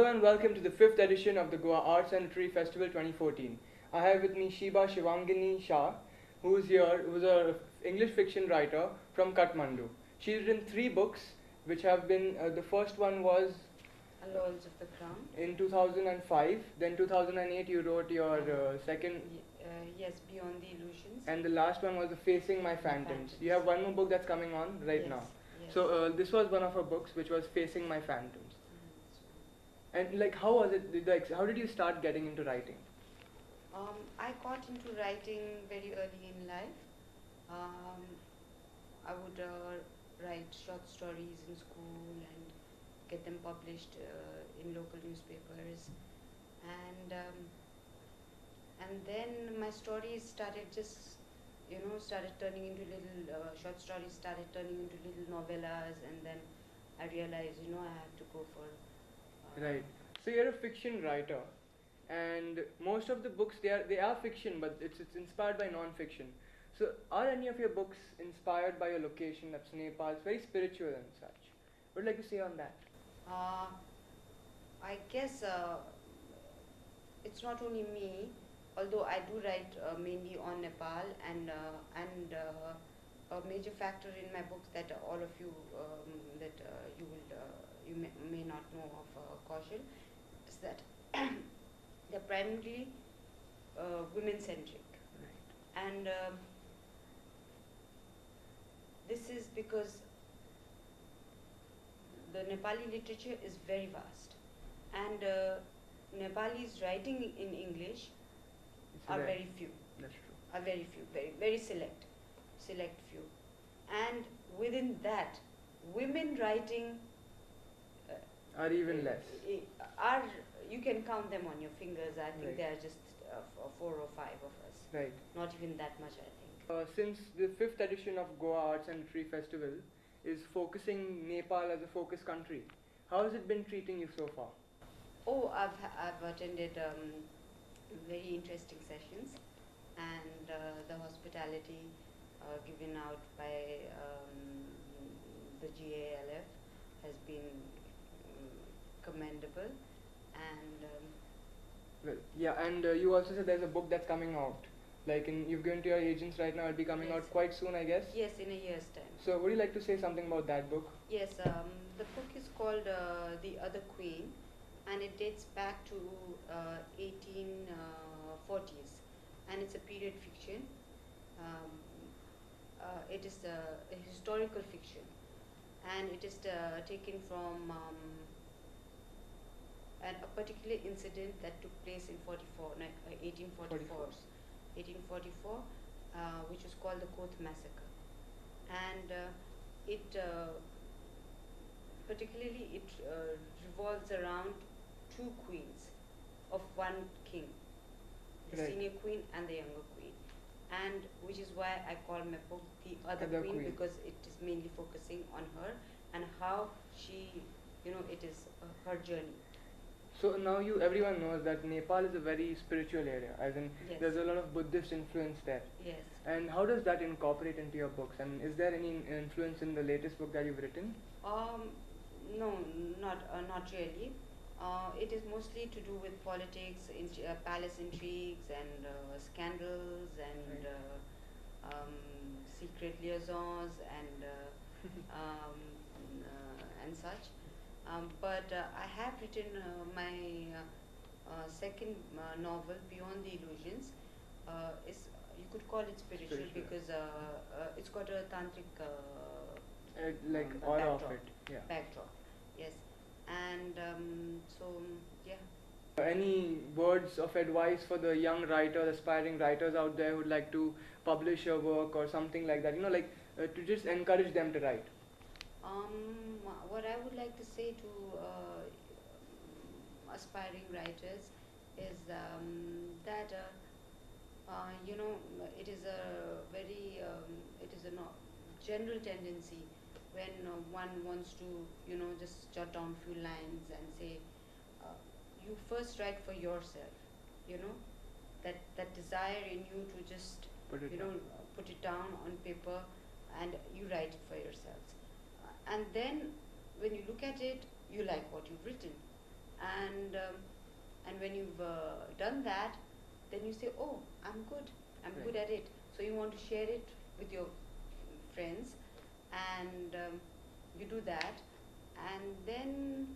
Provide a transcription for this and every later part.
Hello and welcome to the 5th edition of the Goa Arts and Literary Festival 2014. I have with me Shivagini Sha, who's an English fiction writer from Kathmandu. She's written 3 books, which have been, the first one was Lords of the Crown. in 2005, then 2008 you wrote your second, Yes, Beyond the Illusions. and the last one was the Facing My Phantoms. You have one more book that's coming on right now. Yes. So this was one of her books, which was Facing My Phantoms. And like, how was it? How did you start getting into writing? I got into writing very early in life. I would write short stories in school and get them published in local newspapers, and then my stories started started turning into little short stories, started turning into little novellas, and then I realized I have to go for Right. So you're a fiction writer, and most of the books they are fiction, but it's inspired by non-fiction. So are any of your books inspired by a location? That's Nepal. It's very spiritual and such. What would you like to say on that? Uh, I guess it's not only me, although I do write mainly on Nepal, and a major factor in my books that all of you that you may not know of Kaushal is that they're primarily women-centric, Right. and this is because the Nepali literature is very vast, and Nepalis writing in English It's are rare. very few, That's true. very select few, and within that, women writing Are even less. are, you can count them on your fingers. I think Right. there are just 4 or 5 of us, Right. not even that much, I think. Since the 5th edition of Goa Arts and Literary Festival is focusing Nepal as a focus country, how has it been treating you so far? Oh, I've attended very interesting sessions, and the hospitality given out by the GALF has been commendable, and Well, yeah, and you also said there's a book that's coming out. You've given to your agents right now. It'll be coming Yes. out quite soon, I guess. yes, in a year's time. So, would you like to say something about that book? Yes, the book is called The Other Queen, and it dates back to 1840s, and it's a period fiction. Um, it is a historical fiction, and it is taken from a particular incident that took place in 1844, 1844, which was called the Koth Massacre, and it particularly it revolves around 2 queens of 1 king, the Right. senior queen and the younger queen, and which is why I call my book The Other Queen, because it is mainly focusing on her and how she, it is her journey. So now everyone knows that Nepal is a very spiritual area, as in Yes. there's a lot of Buddhist influence there. Yes. And how does that incorporate into your books? And is there any influence in the latest book that you've written? No, not really. It is mostly to do with politics, palace intrigues, and scandals, and secret liaisons, and and such. But I have written my second novel, Beyond the Illusions. Is, you could call it spiritual, because it's got a tantric Aura of backdrop. it. Yeah. Backdrop, yes, and yeah. Any words of advice for the young writers, aspiring writers out there who'd like to publish your work or something like that? To just encourage them to write. What I would like to say to aspiring writers is that it is a very it is a general tendency when one wants to just jot down few lines and say, you first write for yourself, that desire in you to just Put it down. put it down on paper, and you write it for yourselves, and then when you look at it, you like what you've written, and when you've done that, then you say, oh, I'm good, I'm Right. good at it. So you want to share it with your friends, and you do that, and then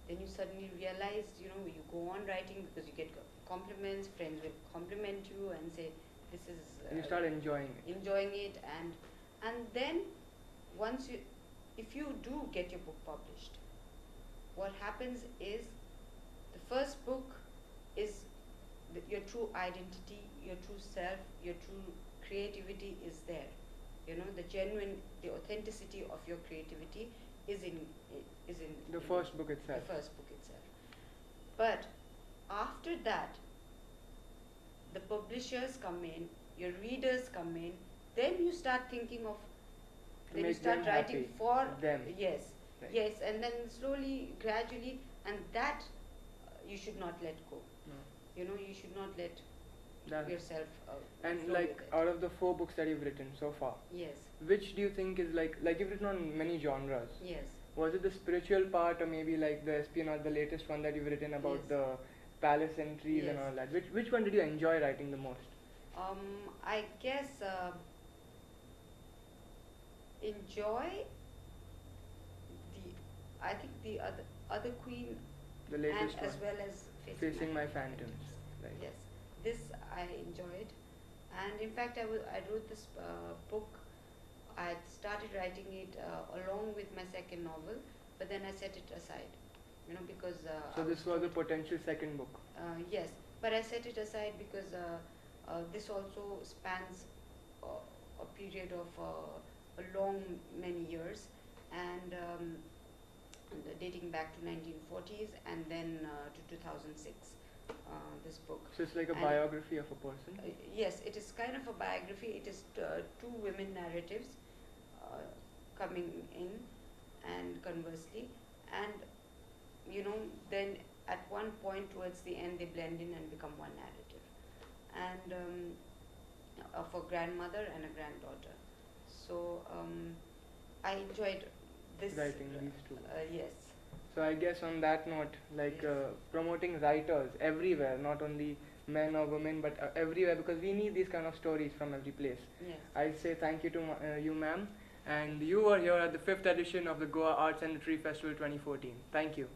you suddenly realize, you know, you go on writing because you get compliments, friends will compliment you and say this is You start enjoying it. enjoying it, and then once you, if you do get your book published, what happens is the first book is your true identity, your true self, your true creativity is there. You know, the genuine, the authenticity of your creativity is in The first book itself. the first book itself. But after that, the publishers come in, your readers come in, then you start thinking of, To then you make start them writing happy, for them. Yes, Right. yes, and then slowly, gradually, and that you should not let go. No. You know, you should not let That- yourself And flow like with it. out of the 4 books that you've written so far, Yes, which do you think is like you've written on many genres? yes. Was it the spiritual part, or maybe like the espionage, the latest one that you've written about Yes. the palace entries and Yes. all that? Which one did you enjoy writing the most? I guess enjoy the, I think the other queen, The and latest as one, well as Facing My Phantoms. Right. Yes, this I enjoyed, and in fact I wrote this book. I had started writing it along with my second novel, but then I set it aside, you know, because So this was a potential second book. yes, but I set it aside because this also spans a period of a long many years, and dating back to 1940s and then to 2006. This book. So it's like a And biography of a person. Yes, it is kind of a biography. It is two women narratives coming in, and conversely, and you know, then at one point towards the end they blend in and become one narrative, and of a grandmother and a granddaughter. So I enjoyed this. Writing these two. Yes. So I guess on that note, like Yes. promoting writers everywhere, not only men or women, but everywhere, because we need these kind of stories from every place. Yes. I say thank you to you, ma'am, and you were here at the 5th edition of the Goa Arts and Literary Festival 2014. Thank you.